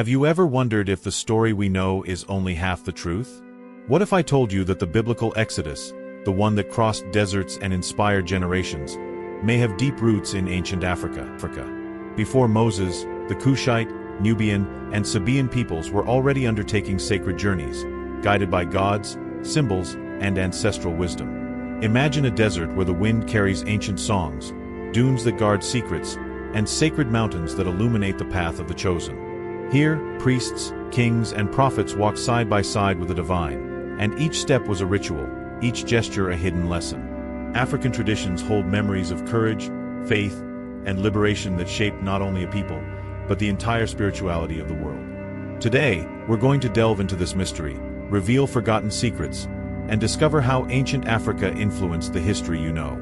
Have you ever wondered if the story we know is only half the truth? What if I told you that the biblical Exodus, the one that crossed deserts and inspired generations, may have deep roots in ancient Africa? Before Moses, the Cushite, Nubian, and Sabaean peoples were already undertaking sacred journeys, guided by gods, symbols, and ancestral wisdom. Imagine a desert where the wind carries ancient songs, dunes that guard secrets, and sacred mountains that illuminate the path of the chosen. Here, priests, kings, and prophets walked side by side with the divine, and each step was a ritual, each gesture a hidden lesson. African traditions hold memories of courage, faith, and liberation that shaped not only a people, but the entire spirituality of the world. Today, we're going to delve into this mystery, reveal forgotten secrets, and discover how ancient Africa influenced the history you know.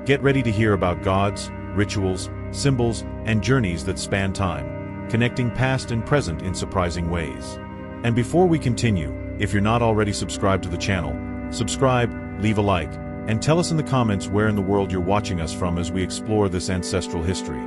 Get ready to hear about gods, rituals, symbols, and journeys that span time, connecting past and present in surprising ways. And before we continue, if you're not already subscribed to the channel, subscribe, leave a like, and tell us in the comments where in the world you're watching us from as we explore this ancestral history.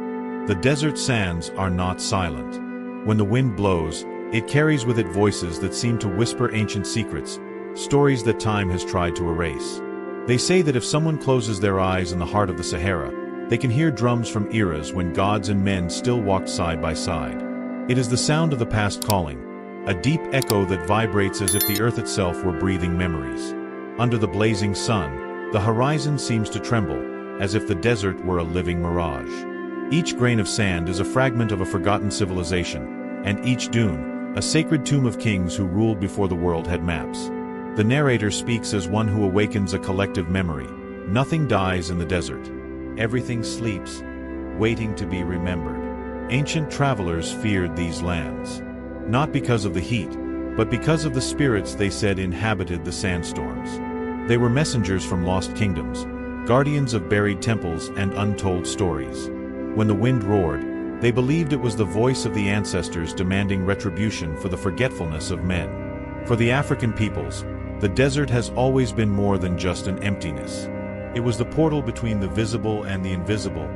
The desert sands are not silent. When the wind blows, it carries with it voices that seem to whisper ancient secrets, stories that time has tried to erase. They say that if someone closes their eyes in the heart of the Sahara, they can hear drums from eras when gods and men still walked side by side. It is the sound of the past calling, a deep echo that vibrates as if the earth itself were breathing memories. Under the blazing sun, the horizon seems to tremble, as if the desert were a living mirage. Each grain of sand is a fragment of a forgotten civilization, and each dune, a sacred tomb of kings who ruled before the world had maps. The narrator speaks as one who awakens a collective memory. Nothing dies in the desert. Everything sleeps, waiting to be remembered. Ancient travelers feared these lands, not because of the heat, but because of the spirits they said inhabited the sandstorms. They were messengers from lost kingdoms, guardians of buried temples and untold stories. When the wind roared, they believed it was the voice of the ancestors demanding retribution for the forgetfulness of men. For the African peoples, the desert has always been more than just an emptiness. It was the portal between the visible and the invisible,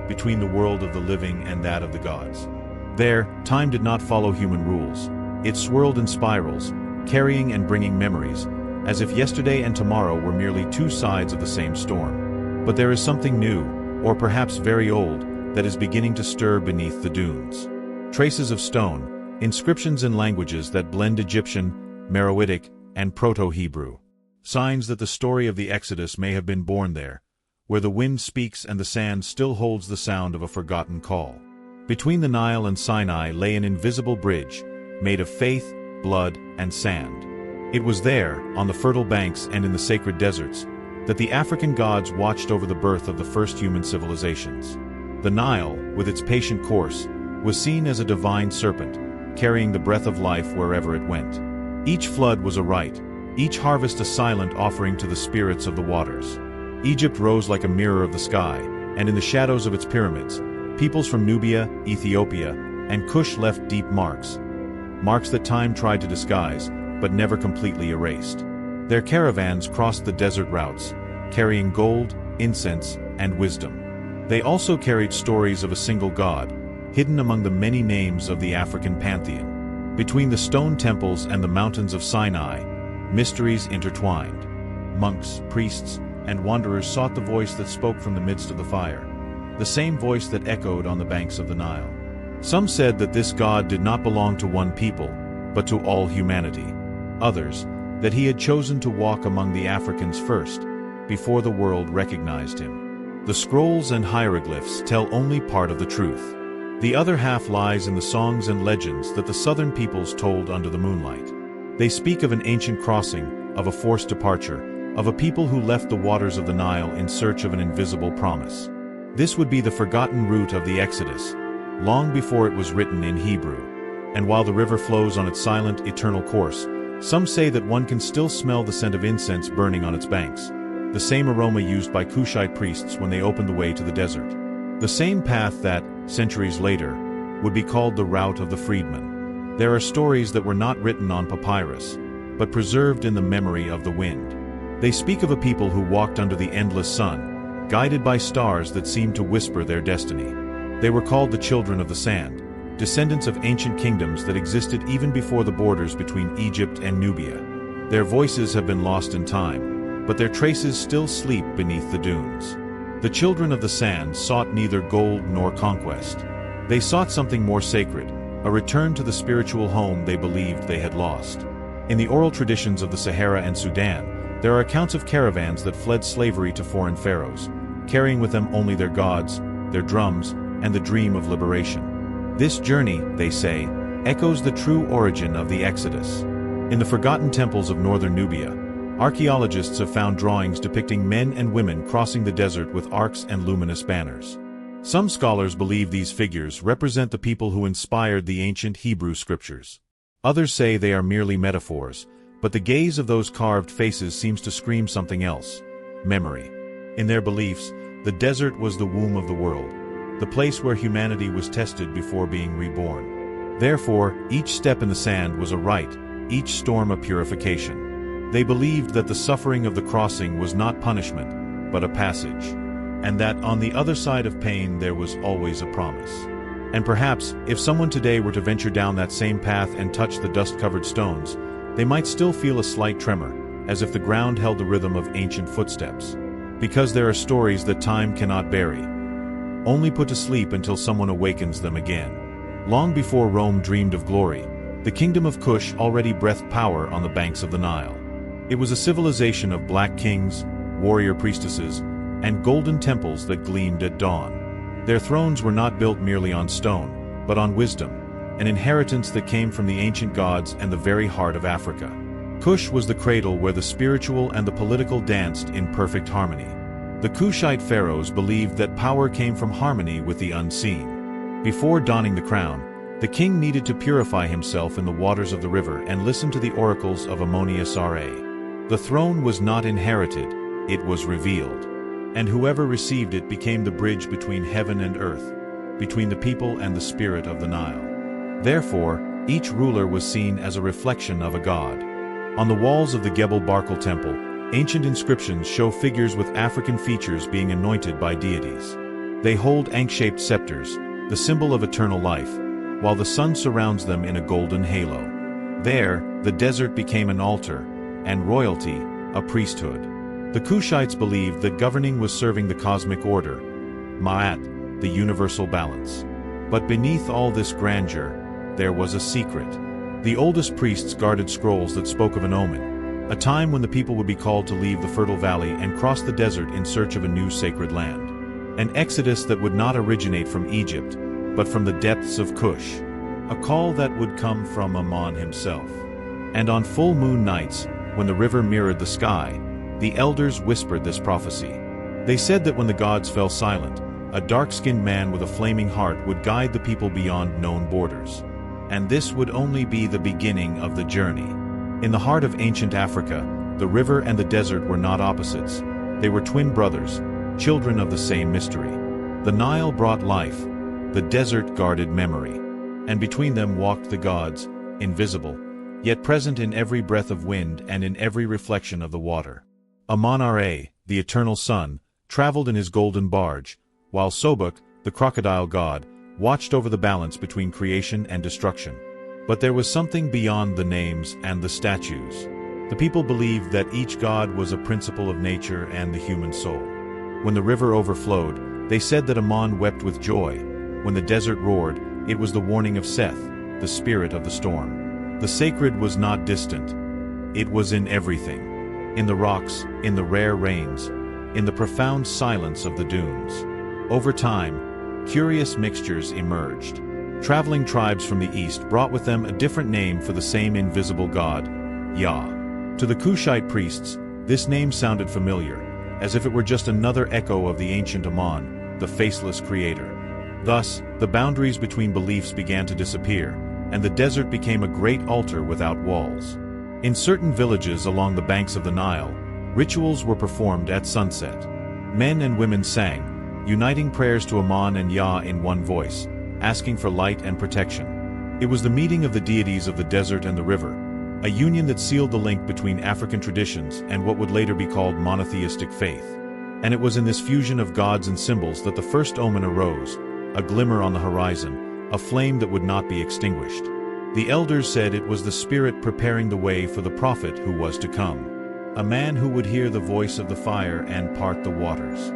between the world of the living and that of the gods. There, time did not follow human rules. It swirled in spirals, carrying and bringing memories, as if yesterday and tomorrow were merely two sides of the same storm. But there is something new, or perhaps very old, that is beginning to stir beneath the dunes. Traces of stone, inscriptions in languages that blend Egyptian, Meroitic, and Proto-Hebrew. Signs that the story of the Exodus may have been born there, where the wind speaks and the sand still holds the sound of a forgotten call. Between the Nile and Sinai lay an invisible bridge, made of faith, blood, and sand. It was there, on the fertile banks and in the sacred deserts, that the African gods watched over the birth of the first human civilizations. The Nile, with its patient course, was seen as a divine serpent, carrying the breath of life wherever it went. Each flood was a rite, each harvest a silent offering to the spirits of the waters. Egypt rose like a mirror of the sky, and in the shadows of its pyramids, peoples from Nubia, Ethiopia, and Kush left deep marks. Marks that time tried to disguise, but never completely erased. Their caravans crossed the desert routes, carrying gold, incense, and wisdom. They also carried stories of a single god, hidden among the many names of the African pantheon. Between the stone temples and the mountains of Sinai, mysteries intertwined. Monks, priests, and wanderers sought the voice that spoke from the midst of the fire, the same voice that echoed on the banks of the Nile. Some said that this god did not belong to one people, but to all humanity. Others, that he had chosen to walk among the Africans first, before the world recognized him. The scrolls and hieroglyphs tell only part of the truth. The other half lies in the songs and legends that the southern peoples told under the moonlight. They speak of an ancient crossing, of a forced departure, of a people who left the waters of the Nile in search of an invisible promise. This would be the forgotten route of the Exodus, long before it was written in Hebrew. And while the river flows on its silent, eternal course, some say that one can still smell the scent of incense burning on its banks, the same aroma used by Cushite priests when they opened the way to the desert. The same path that, centuries later, would be called the route of the freedman. There are stories that were not written on papyrus, but preserved in the memory of the wind. They speak of a people who walked under the endless sun, guided by stars that seemed to whisper their destiny. They were called the children of the sand, descendants of ancient kingdoms that existed even before the borders between Egypt and Nubia. Their voices have been lost in time, but their traces still sleep beneath the dunes. The children of the sand sought neither gold nor conquest. They sought something more sacred, a return to the spiritual home they believed they had lost. In the oral traditions of the Sahara and Sudan, there are accounts of caravans that fled slavery to foreign pharaohs, carrying with them only their gods, their drums, and the dream of liberation. This journey, they say, echoes the true origin of the Exodus. In the forgotten temples of northern Nubia, archaeologists have found drawings depicting men and women crossing the desert with arcs and luminous banners. Some scholars believe these figures represent the people who inspired the ancient Hebrew scriptures. Others say they are merely metaphors, but the gaze of those carved faces seems to scream something else: memory. In their beliefs, the desert was the womb of the world, the place where humanity was tested before being reborn. Therefore, each step in the sand was a rite, each storm a purification. They believed that the suffering of the crossing was not punishment, but a passage, and that on the other side of pain there was always a promise. And perhaps, if someone today were to venture down that same path and touch the dust-covered stones, they might still feel a slight tremor, as if the ground held the rhythm of ancient footsteps. Because there are stories that time cannot bury, only put to sleep until someone awakens them again. Long before Rome dreamed of glory, the kingdom of Kush already breathed power on the banks of the Nile. It was a civilization of black kings, warrior priestesses, and golden temples that gleamed at dawn. Their thrones were not built merely on stone, but on wisdom, an inheritance that came from the ancient gods and the very heart of Africa. Kush was the cradle where the spiritual and the political danced in perfect harmony. The Kushite pharaohs believed that power came from harmony with the unseen. Before donning the crown, the king needed to purify himself in the waters of the river and listen to the oracles of Ammoni-Asare. The throne was not inherited, it was revealed. And whoever received it became the bridge between heaven and earth, between the people and the spirit of the Nile. Therefore, each ruler was seen as a reflection of a god. On the walls of the Gebel Barkal temple, ancient inscriptions show figures with African features being anointed by deities. They hold ankh-shaped scepters, the symbol of eternal life, while the sun surrounds them in a golden halo. There, the desert became an altar, and royalty, a priesthood. The Kushites believed that governing was serving the cosmic order, Ma'at, the universal balance. But beneath all this grandeur, there was a secret. The oldest priests guarded scrolls that spoke of an omen, a time when the people would be called to leave the fertile valley and cross the desert in search of a new sacred land. An exodus that would not originate from Egypt, but from the depths of Kush. A call that would come from Ammon himself. And on full moon nights, when the river mirrored the sky, the elders whispered this prophecy. They said that when the gods fell silent, a dark-skinned man with a flaming heart would guide the people beyond known borders. And this would only be the beginning of the journey. In the heart of ancient Africa, the river and the desert were not opposites. They were twin brothers, children of the same mystery. The Nile brought life, the desert guarded memory. And between them walked the gods, invisible, yet present in every breath of wind and in every reflection of the water. Ammon-Ra, the eternal sun, traveled in his golden barge, while Sobuk, the crocodile god, watched over the balance between creation and destruction. But there was something beyond the names and the statues. The people believed that each god was a principle of nature and the human soul. When the river overflowed, they said that Ammon wept with joy. When the desert roared, it was the warning of Seth, the spirit of the storm. The sacred was not distant. It was in everything. In the rocks, in the rare rains, in the profound silence of the dunes. Over time, curious mixtures emerged. Traveling tribes from the east brought with them a different name for the same invisible god, Yah. To the Kushite priests, this name sounded familiar, as if it were just another echo of the ancient Ammon, the faceless creator. Thus, the boundaries between beliefs began to disappear, and the desert became a great altar without walls. In certain villages along the banks of the Nile, rituals were performed at sunset. Men and women sang, uniting prayers to Ammon and Yah in one voice, asking for light and protection. It was the meeting of the deities of the desert and the river, a union that sealed the link between African traditions and what would later be called monotheistic faith. And it was in this fusion of gods and symbols that the first omen arose, a glimmer on the horizon, a flame that would not be extinguished. The elders said it was the Spirit preparing the way for the prophet who was to come, a man who would hear the voice of the fire and part the waters.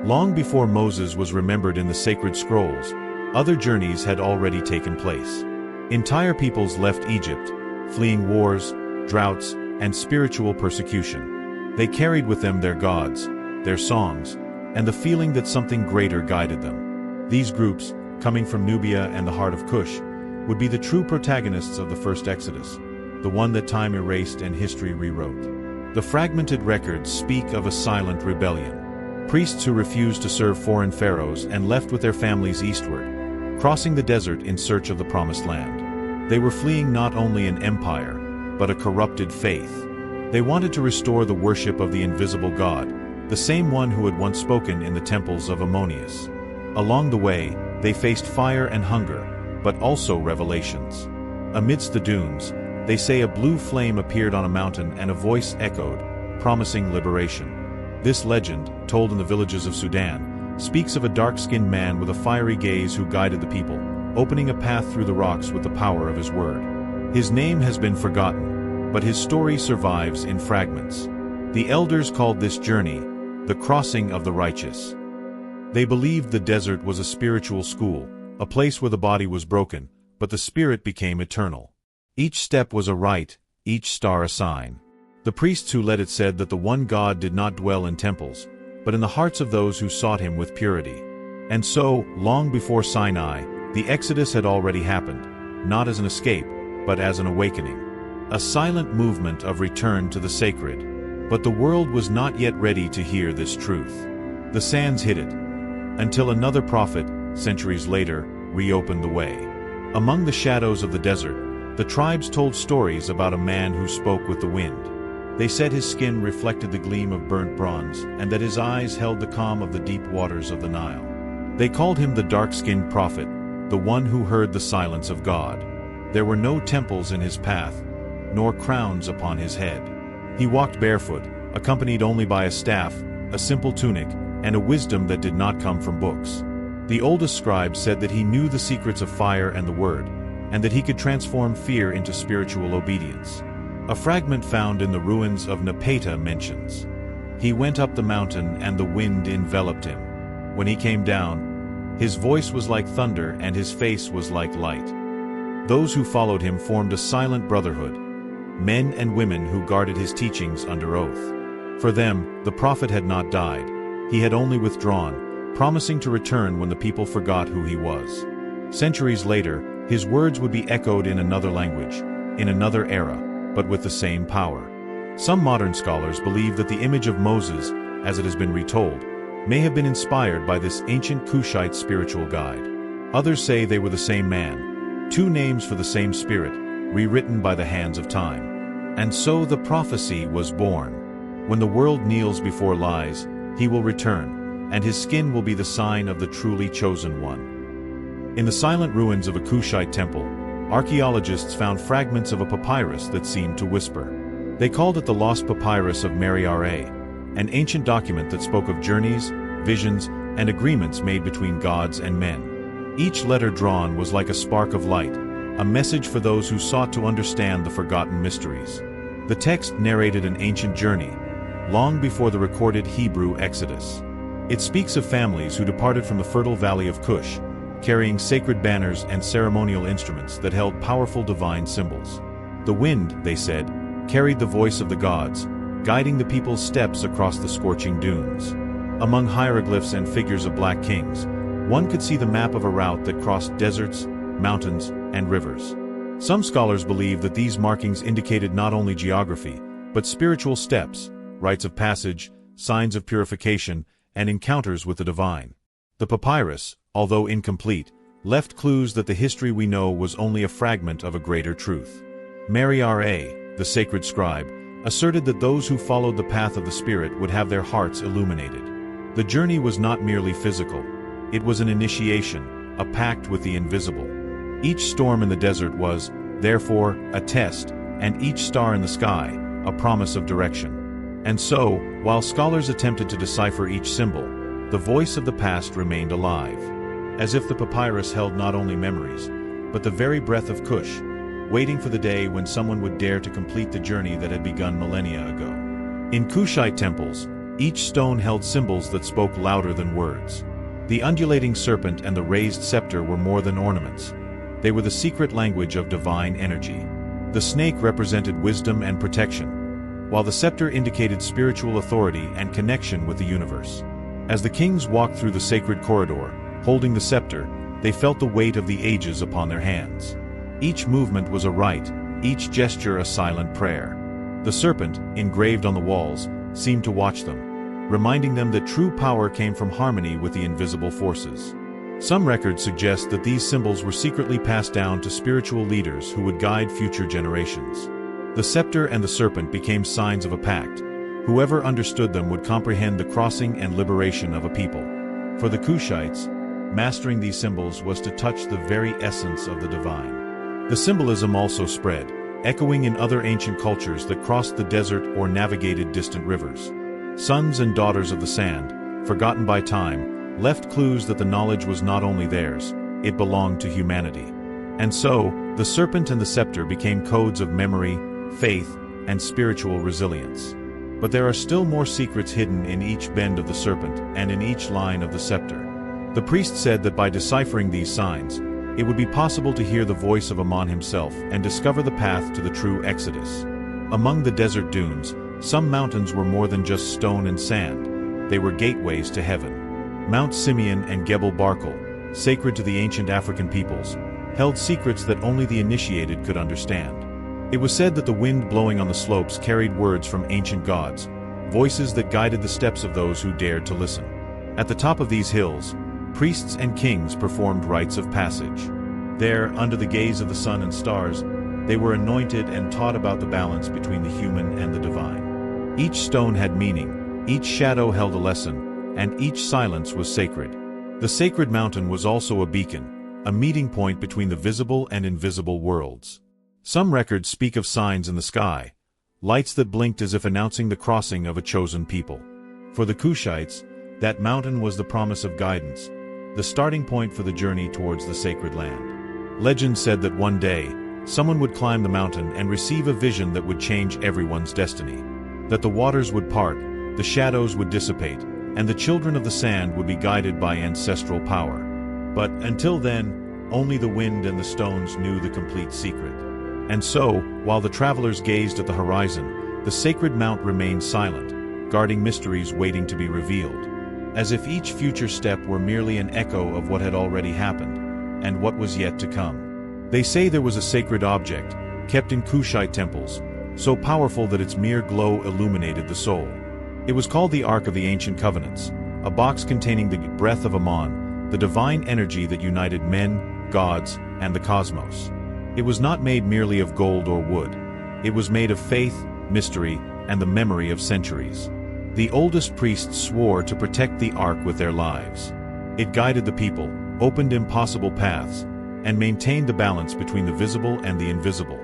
Long before Moses was remembered in the sacred scrolls, other journeys had already taken place. Entire peoples left Egypt, fleeing wars, droughts, and spiritual persecution. They carried with them their gods, their songs, and the feeling that something greater guided them. These groups, coming from Nubia and the heart of Kush, would be the true protagonists of the first Exodus, the one that time erased and history rewrote. The fragmented records speak of a silent rebellion. Priests who refused to serve foreign pharaohs and left with their families eastward, crossing the desert in search of the promised land. They were fleeing not only an empire, but a corrupted faith. They wanted to restore the worship of the invisible God, the same one who had once spoken in the temples of Ammonius. Along the way, they faced fire and hunger, but also revelations. Amidst the dunes, they say a blue flame appeared on a mountain and a voice echoed, promising liberation. This legend, told in the villages of Sudan, speaks of a dark-skinned man with a fiery gaze who guided the people, opening a path through the rocks with the power of his word. His name has been forgotten, but his story survives in fragments. The elders called this journey the crossing of the righteous. They believed the desert was a spiritual school, a place where the body was broken, but the spirit became eternal. Each step was a rite, each star a sign. The priests who led it said that the one God did not dwell in temples, but in the hearts of those who sought him with purity. And so, long before Sinai, the Exodus had already happened, not as an escape, but as an awakening. A silent movement of return to the sacred. But the world was not yet ready to hear this truth. The sands hid it, until another prophet, centuries later, reopened the way. Among the shadows of the desert, the tribes told stories about a man who spoke with the wind. They said his skin reflected the gleam of burnt bronze, and that his eyes held the calm of the deep waters of the Nile. They called him the dark-skinned prophet, the one who heard the silence of God. There were no temples in his path, nor crowns upon his head. He walked barefoot, accompanied only by a staff, a simple tunic, and a wisdom that did not come from books. The oldest scribes said that he knew the secrets of fire and the word, and that he could transform fear into spiritual obedience. A fragment found in the ruins of Napata mentions, "He went up the mountain and the wind enveloped him. When he came down, his voice was like thunder and his face was like light." Those who followed him formed a silent brotherhood, men and women who guarded his teachings under oath. For them, the prophet had not died. He had only withdrawn, promising to return when the people forgot who he was. Centuries later, his words would be echoed in another language, in another era, but with the same power. Some modern scholars believe that the image of Moses, as it has been retold, may have been inspired by this ancient Kushite spiritual guide. Others say they were the same man, two names for the same spirit, rewritten by the hands of time. And so the prophecy was born. When the world kneels before lies, he will return, and his skin will be the sign of the truly chosen one. In the silent ruins of a Kushite temple, archaeologists found fragments of a papyrus that seemed to whisper. They called it the Lost Papyrus of Meri-Ra, an ancient document that spoke of journeys, visions, and agreements made between gods and men. Each letter drawn was like a spark of light, a message for those who sought to understand the forgotten mysteries. The text narrated an ancient journey, long before the recorded Hebrew Exodus. It speaks of families who departed from the fertile valley of Kush, carrying sacred banners and ceremonial instruments that held powerful divine symbols. The wind, they said, carried the voice of the gods, guiding the people's steps across the scorching dunes. Among hieroglyphs and figures of black kings, one could see the map of a route that crossed deserts, mountains, and rivers. Some scholars believe that these markings indicated not only geography, but spiritual steps, rites of passage, signs of purification, and encounters with the divine. The papyrus, although incomplete, left clues that the history we know was only a fragment of a greater truth. Meri-Ra, the sacred scribe, asserted that those who followed the path of the Spirit would have their hearts illuminated. The journey was not merely physical. It was an initiation, a pact with the invisible. Each storm in the desert was, therefore, a test, and each star in the sky, a promise of direction. And so, while scholars attempted to decipher each symbol, the voice of the past remained alive. as if the papyrus held not only memories, but the very breath of Kush, waiting for the day when someone would dare to complete the journey that had begun millennia ago. In Kushite temples, each stone held symbols that spoke louder than words. The undulating serpent and the raised scepter were more than ornaments. They were the secret language of divine energy. The snake represented wisdom and protection, while the scepter indicated spiritual authority and connection with the universe. As the kings walked through the sacred corridor, holding the scepter, they felt the weight of the ages upon their hands. Each movement was a rite, each gesture a silent prayer. The serpent, engraved on the walls, seemed to watch them, reminding them that true power came from harmony with the invisible forces. Some records suggest that these symbols were secretly passed down to spiritual leaders who would guide future generations. The scepter and the serpent became signs of a pact. Whoever understood them would comprehend the crossing and liberation of a people. For the Kushites, mastering these symbols was to touch the very essence of the divine. The symbolism also spread, echoing in other ancient cultures that crossed the desert or navigated distant rivers. Sons and daughters of the sand, forgotten by time, left clues that the knowledge was not only theirs, it belonged to humanity. And so, the serpent and the scepter became codes of memory, faith, and spiritual resilience. But there are still more secrets hidden in each bend of the serpent and in each line of the scepter. The priest said that by deciphering these signs, it would be possible to hear the voice of Amun himself and discover the path to the true Exodus. Among the desert dunes, some mountains were more than just stone and sand. They were gateways to heaven. Mount Simeon and Gebel Barkal, sacred to the ancient African peoples, held secrets that only the initiated could understand. It was said that the wind blowing on the slopes carried words from ancient gods, voices that guided the steps of those who dared to listen. At the top of these hills, priests and kings performed rites of passage. There, under the gaze of the sun and stars, they were anointed and taught about the balance between the human and the divine. Each stone had meaning, each shadow held a lesson, and each silence was sacred. The sacred mountain was also a beacon, a meeting point between the visible and invisible worlds. Some records speak of signs in the sky, lights that blinked as if announcing the crossing of a chosen people. For the Kushites, that mountain was the promise of guidance, the starting point for the journey towards the sacred land. Legend said that one day, someone would climb the mountain and receive a vision that would change everyone's destiny. That the waters would part, the shadows would dissipate, and the children of the sand would be guided by ancestral power. But until then, only the wind and the stones knew the complete secret. And so, while the travelers gazed at the horizon, the sacred mount remained silent, guarding mysteries waiting to be revealed. As if each future step were merely an echo of what had already happened, and what was yet to come. They say there was a sacred object, kept in Kushite temples, so powerful that its mere glow illuminated the soul. It was called the Ark of the Ancient Covenants, a box containing the breath of Amun, the divine energy that united men, gods, and the cosmos. It was not made merely of gold or wood. It was made of faith, mystery, and the memory of centuries. The oldest priests swore to protect the ark with their lives. It guided the people, opened impossible paths, and maintained the balance between the visible and the invisible.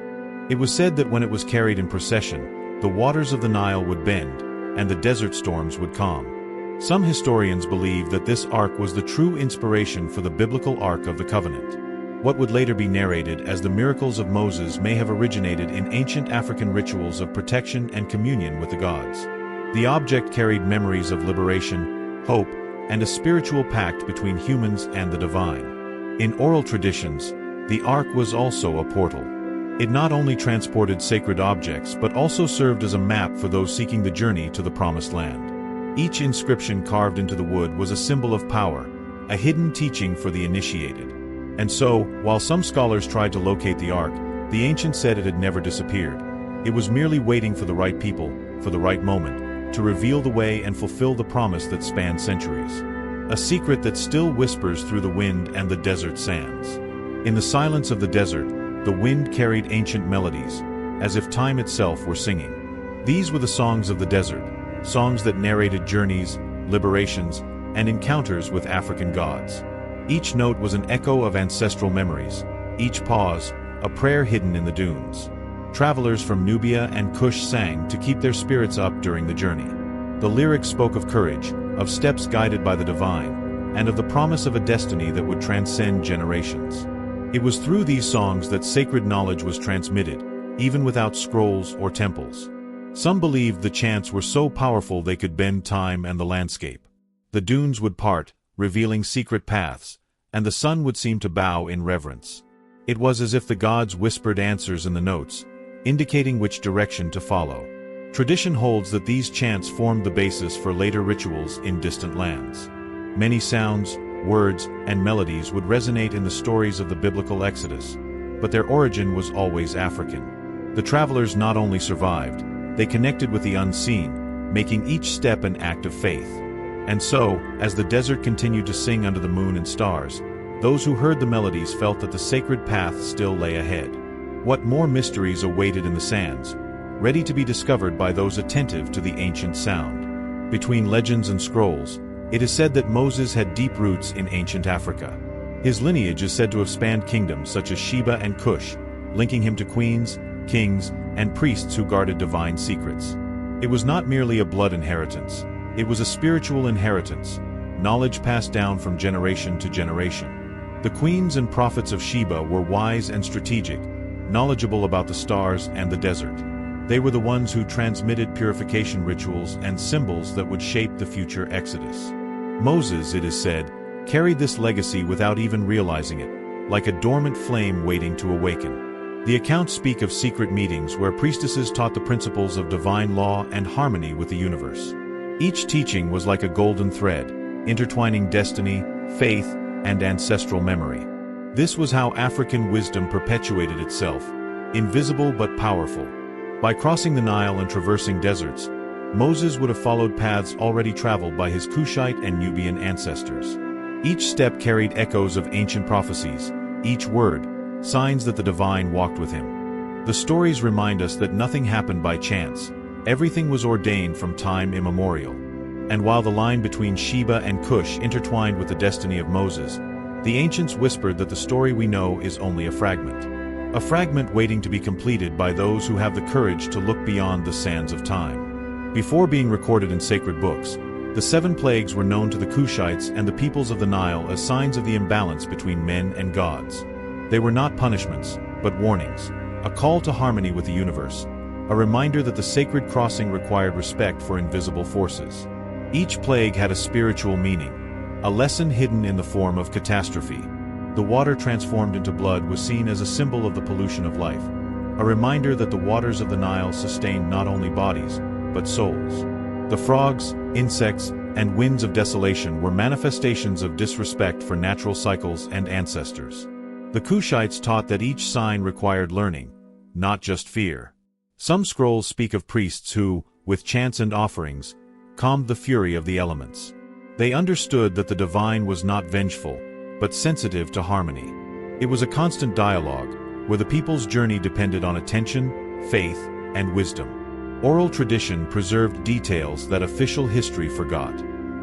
It was said that when it was carried in procession, the waters of the Nile would bend, and the desert storms would calm. Some historians believe that this ark was the true inspiration for the biblical Ark of the Covenant. What would later be narrated as the miracles of Moses may have originated in ancient African rituals of protection and communion with the gods. The object carried memories of liberation, hope, and a spiritual pact between humans and the divine. In oral traditions, the ark was also a portal. It not only transported sacred objects but also served as a map for those seeking the journey to the Promised Land. Each inscription carved into the wood was a symbol of power, a hidden teaching for the initiated. And so, while some scholars tried to locate the ark, the ancients said it had never disappeared. It was merely waiting for the right people, for the right moment, to reveal the way and fulfill the promise that spanned centuries. A secret that still whispers through the wind and the desert sands. In the silence of the desert, the wind carried ancient melodies, as if time itself were singing. These were the songs of the desert, songs that narrated journeys, liberations, and encounters with African gods. Each note was an echo of ancestral memories, each pause, a prayer hidden in the dunes. Travelers from Nubia and Kush sang to keep their spirits up during the journey. The lyrics spoke of courage, of steps guided by the divine, and of the promise of a destiny that would transcend generations. It was through these songs that sacred knowledge was transmitted, even without scrolls or temples. Some believed the chants were so powerful they could bend time and the landscape. The dunes would part, revealing secret paths, and the sun would seem to bow in reverence. It was as if the gods whispered answers in the notes, indicating which direction to follow. Tradition holds that these chants formed the basis for later rituals in distant lands. Many sounds, words, and melodies would resonate in the stories of the biblical Exodus, but their origin was always African. The travelers not only survived, they connected with the unseen, making each step an act of faith. And so, as the desert continued to sing under the moon and stars, those who heard the melodies felt that the sacred path still lay ahead. What more mysteries awaited in the sands, ready to be discovered by those attentive to the ancient sound. Between legends and scrolls, it is said that Moses had deep roots in ancient Africa. His lineage is said to have spanned kingdoms such as Sheba and Kush, linking him to queens, kings, and priests who guarded divine secrets. It was not merely a blood inheritance, it was a spiritual inheritance, knowledge passed down from generation to generation. The queens and prophets of Sheba were wise and strategic, knowledgeable about the stars and the desert. They were the ones who transmitted purification rituals and symbols that would shape the future Exodus. Moses, it is said, carried this legacy without even realizing it, like a dormant flame waiting to awaken. The accounts speak of secret meetings where priestesses taught the principles of divine law and harmony with the universe. Each teaching was like a golden thread, intertwining destiny, faith, and ancestral memory. This was how African wisdom perpetuated itself, invisible but powerful. By crossing the Nile and traversing deserts, Moses would have followed paths already traveled by his Cushite and Nubian ancestors. Each step carried echoes of ancient prophecies, each word, signs that the divine walked with him. The stories remind us that nothing happened by chance, everything was ordained from time immemorial. And while the line between Sheba and Cush intertwined with the destiny of Moses, the ancients whispered that the story we know is only a fragment waiting to be completed by those who have the courage to look beyond the sands of time. Before being recorded in sacred books, the 7 plagues were known to the Cushites and the peoples of the Nile as signs of the imbalance between men and gods. They were not punishments, but warnings, a call to harmony with the universe, a reminder that the sacred crossing required respect for invisible forces. Each plague had a spiritual meaning, a lesson hidden in the form of catastrophe. The water transformed into blood was seen as a symbol of the pollution of life, a reminder that the waters of the Nile sustained not only bodies, but souls. The frogs, insects, and winds of desolation were manifestations of disrespect for natural cycles and ancestors. The Cushites taught that each sign required learning, not just fear. Some scrolls speak of priests who, with chants and offerings, calmed the fury of the elements. They understood that the divine was not vengeful, but sensitive to harmony. It was a constant dialogue, where the people's journey depended on attention, faith, and wisdom. Oral tradition preserved details that official history forgot.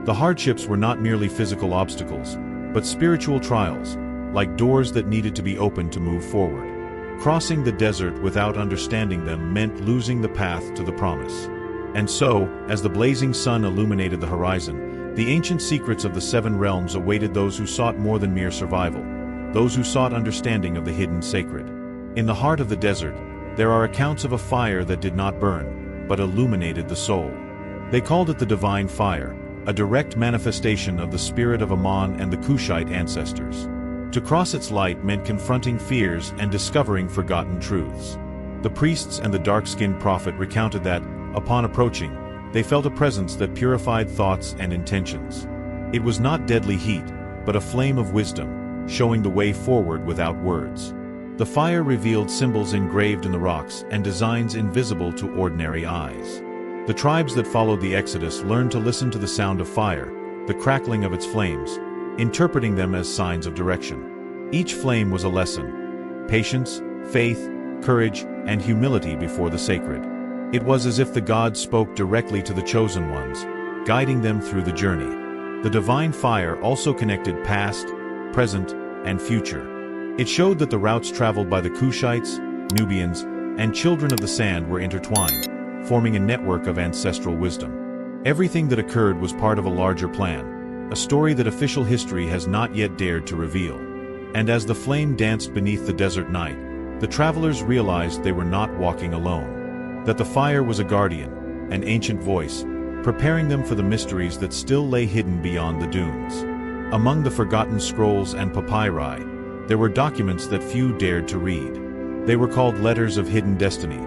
The hardships were not merely physical obstacles, but spiritual trials, like doors that needed to be opened to move forward. Crossing the desert without understanding them meant losing the path to the promise. And so, as the blazing sun illuminated the horizon, the ancient secrets of the 7 realms awaited those who sought more than mere survival, those who sought understanding of the hidden sacred. In the heart of the desert, there are accounts of a fire that did not burn, but illuminated the soul. They called it the divine fire, a direct manifestation of the spirit of Ammon and the Cushite ancestors. To cross its light meant confronting fears and discovering forgotten truths. The priests and the dark-skinned prophet recounted that, upon approaching, they felt a presence that purified thoughts and intentions. It was not deadly heat, but a flame of wisdom, showing the way forward without words. The fire revealed symbols engraved in the rocks and designs invisible to ordinary eyes. The tribes that followed the Exodus learned to listen to the sound of fire, the crackling of its flames, interpreting them as signs of direction. Each flame was a lesson: patience, faith, courage, and humility before the sacred. It was as if the gods spoke directly to the chosen ones, guiding them through the journey. The divine fire also connected past, present, and future. It showed that the routes traveled by the Cushites, Nubians, and children of the sand were intertwined, forming a network of ancestral wisdom. Everything that occurred was part of a larger plan, a story that official history has not yet dared to reveal. And as the flame danced beneath the desert night, the travelers realized they were not walking alone. That the fire was a guardian, an ancient voice, preparing them for the mysteries that still lay hidden beyond the dunes. Among the forgotten scrolls and papyri, there were documents that few dared to read. They were called letters of hidden destiny,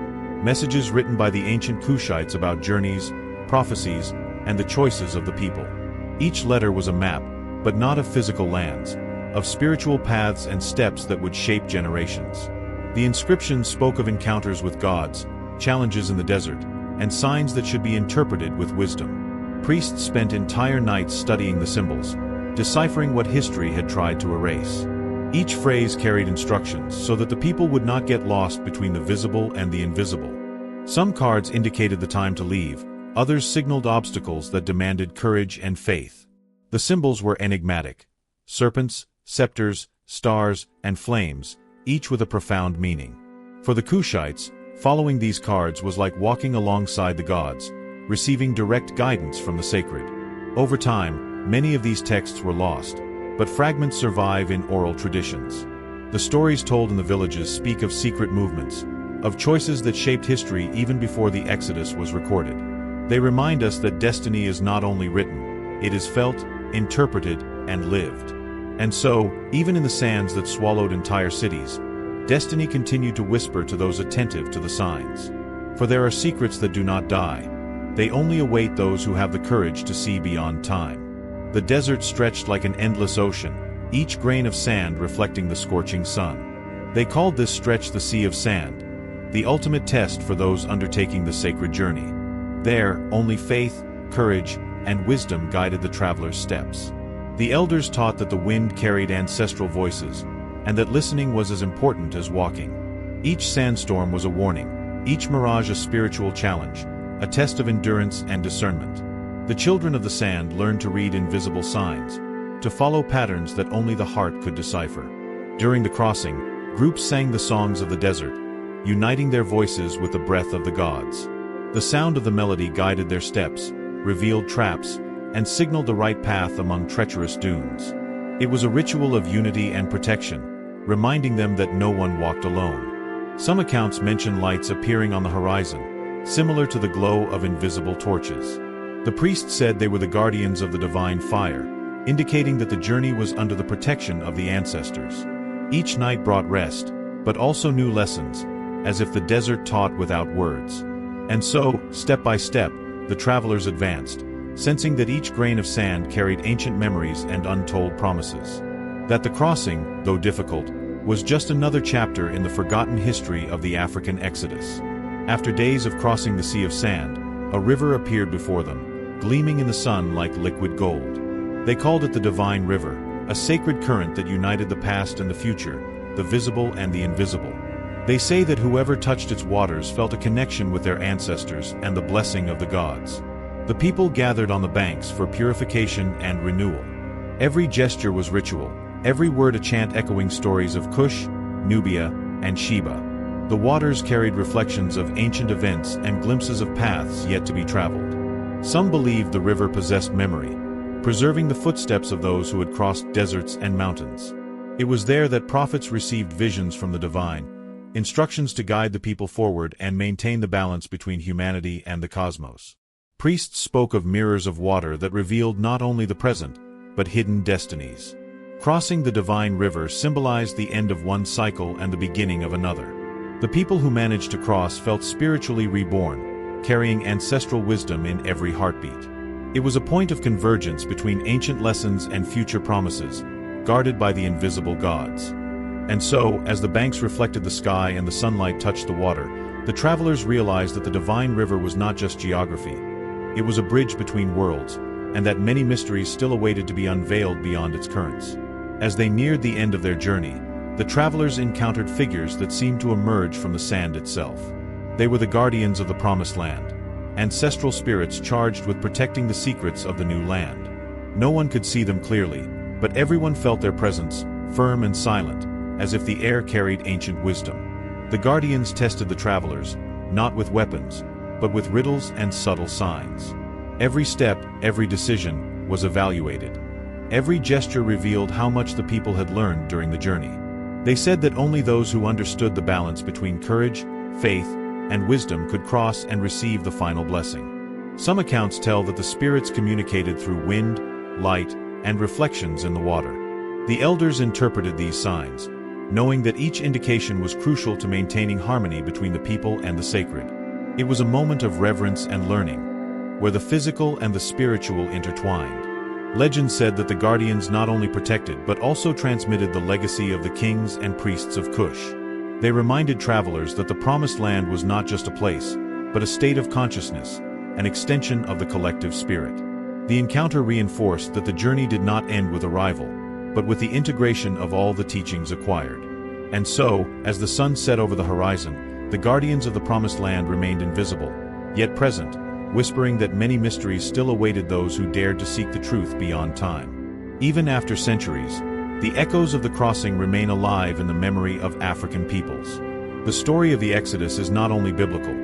messages written by the ancient Kushites about journeys, prophecies, and the choices of the people. Each letter was a map, but not of physical lands, of spiritual paths and steps that would shape generations. The inscriptions spoke of encounters with gods, challenges in the desert, and signs that should be interpreted with wisdom. Priests spent entire nights studying the symbols, deciphering what history had tried to erase. Each phrase carried instructions so that the people would not get lost between the visible and the invisible. Some cards indicated the time to leave, others signaled obstacles that demanded courage and faith. The symbols were enigmatic: serpents, scepters, stars, and flames, each with a profound meaning. For the Kushites, following these cards was like walking alongside the gods, receiving direct guidance from the sacred. Over time, many of these texts were lost, but fragments survive in oral traditions. The stories told in the villages speak of secret movements, of choices that shaped history even before the Exodus was recorded. They remind us that destiny is not only written, it is felt, interpreted, and lived. And so, even in the sands that swallowed entire cities, destiny continued to whisper to those attentive to the signs. For there are secrets that do not die. They only await those who have the courage to see beyond time. The desert stretched like an endless ocean, each grain of sand reflecting the scorching sun. They called this stretch the Sea of Sand, the ultimate test for those undertaking the sacred journey. There, only faith, courage, and wisdom guided the travelers' steps. The elders taught that the wind carried ancestral voices, and that listening was as important as walking. Each sandstorm was a warning, each mirage a spiritual challenge, a test of endurance and discernment. The children of the sand learned to read invisible signs, to follow patterns that only the heart could decipher. During the crossing, groups sang the songs of the desert, uniting their voices with the breath of the gods. The sound of the melody guided their steps, revealed traps, and signaled the right path among treacherous dunes. It was a ritual of unity and protection, reminding them that no one walked alone. Some accounts mention lights appearing on the horizon, similar to the glow of invisible torches. The priests said they were the guardians of the divine fire, indicating that the journey was under the protection of the ancestors. Each night brought rest, but also new lessons, as if the desert taught without words. And so, step by step, the travelers advanced, sensing that each grain of sand carried ancient memories and untold promises. That the crossing, though difficult, was just another chapter in the forgotten history of the African Exodus. After days of crossing the Sea of Sand, a river appeared before them, gleaming in the sun like liquid gold. They called it the Divine River, a sacred current that united the past and the future, the visible and the invisible. They say that whoever touched its waters felt a connection with their ancestors and the blessing of the gods. The people gathered on the banks for purification and renewal. Every gesture was ritual, every word a chant echoing stories of Kush, Nubia, and Sheba. The waters carried reflections of ancient events and glimpses of paths yet to be traveled. Some believed the river possessed memory, preserving the footsteps of those who had crossed deserts and mountains. It was there that prophets received visions from the divine, instructions to guide the people forward and maintain the balance between humanity and the cosmos. Priests spoke of mirrors of water that revealed not only the present, but hidden destinies. Crossing the divine river symbolized the end of one cycle and the beginning of another. The people who managed to cross felt spiritually reborn, carrying ancestral wisdom in every heartbeat. It was a point of convergence between ancient lessons and future promises, guarded by the invisible gods. And so, as the banks reflected the sky and the sunlight touched the water, the travelers realized that the divine river was not just geography. It was a bridge between worlds, and that many mysteries still awaited to be unveiled beyond its currents. As they neared the end of their journey, the travelers encountered figures that seemed to emerge from the sand itself. They were the guardians of the Promised Land, ancestral spirits charged with protecting the secrets of the new land. No one could see them clearly, but everyone felt their presence, firm and silent, as if the air carried ancient wisdom. The guardians tested the travelers, not with weapons, but with riddles and subtle signs. Every step, every decision, was evaluated, Every gesture revealed how much the people had learned during the journey. They said that only those who understood the balance between courage, faith, and wisdom could cross and receive the final blessing. Some accounts tell that the spirits communicated through wind, light, and reflections in the water. The elders interpreted these signs, knowing that each indication was crucial to maintaining harmony between the people and the sacred. It was a moment of reverence and learning, where the physical and the spiritual intertwined. Legend said that the guardians not only protected but also transmitted the legacy of the kings and priests of Kush. They reminded travelers that the Promised Land was not just a place, but a state of consciousness, an extension of the collective spirit. The encounter reinforced that the journey did not end with arrival, but with the integration of all the teachings acquired. And so, as the sun set over the horizon, the guardians of the Promised Land remained invisible, yet present, whispering that many mysteries still awaited those who dared to seek the truth beyond time. Even after centuries, the echoes of the crossing remain alive in the memory of African peoples. The story of the Exodus is not only biblical.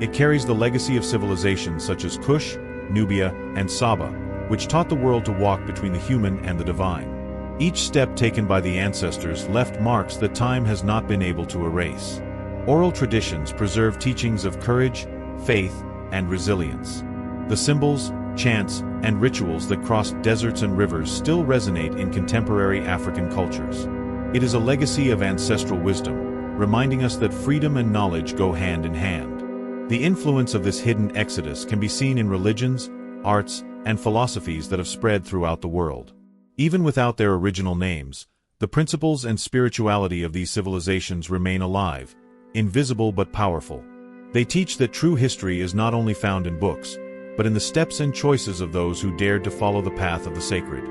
It carries the legacy of civilizations such as Kush, Nubia, and Saba, which taught the world to walk between the human and the divine. Each step taken by the ancestors left marks that time has not been able to erase. Oral traditions preserve teachings of courage, faith, and resilience. The symbols, chants, and rituals that crossed deserts and rivers still resonate in contemporary African cultures. It is a legacy of ancestral wisdom, reminding us that freedom and knowledge go hand in hand. The influence of this hidden exodus can be seen in religions, arts, and philosophies that have spread throughout the world. Even without their original names, the principles and spirituality of these civilizations remain alive, invisible but powerful. They teach that true history is not only found in books, but in the steps and choices of those who dared to follow the path of the sacred.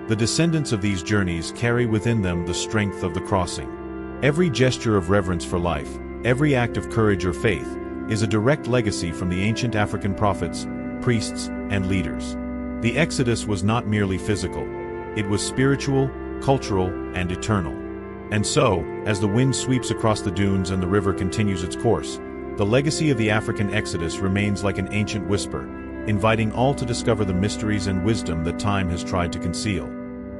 The descendants of these journeys carry within them the strength of the crossing. Every gesture of reverence for life, every act of courage or faith, is a direct legacy from the ancient African prophets, priests, and leaders. The Exodus was not merely physical. It was spiritual, cultural, and eternal. And so, as the wind sweeps across the dunes and the river continues its course, the legacy of the African Exodus remains like an ancient whisper, inviting all to discover the mysteries and wisdom that time has tried to conceal.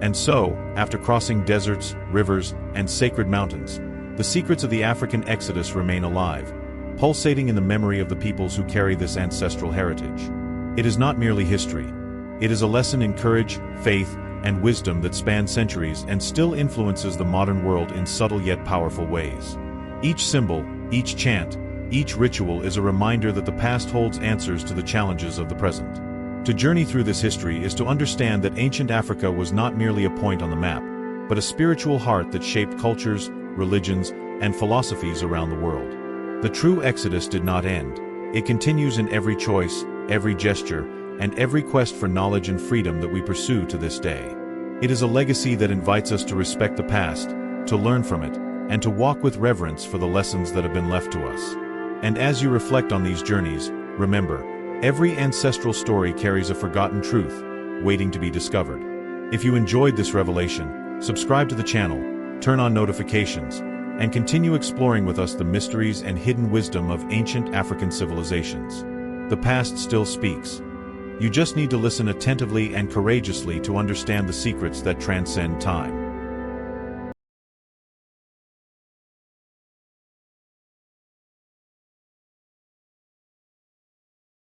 And so, after crossing deserts, rivers, and sacred mountains, the secrets of the African Exodus remain alive, pulsating in the memory of the peoples who carry this ancestral heritage. It is not merely history. It is a lesson in courage, faith, and wisdom that spans centuries and still influences the modern world in subtle yet powerful ways. Each symbol, each chant, each ritual is a reminder that the past holds answers to the challenges of the present. To journey through this history is to understand that ancient Africa was not merely a point on the map, but a spiritual heart that shaped cultures, religions, and philosophies around the world. The true Exodus did not end. It continues in every choice, every gesture, and every quest for knowledge and freedom that we pursue to this day. It is a legacy that invites us to respect the past, to learn from it, and to walk with reverence for the lessons that have been left to us. And as you reflect on these journeys, remember, every ancestral story carries a forgotten truth, waiting to be discovered. If you enjoyed this revelation, subscribe to the channel, turn on notifications, and continue exploring with us the mysteries and hidden wisdom of ancient African civilizations. The past still speaks. You just need to listen attentively and courageously to understand the secrets that transcend time.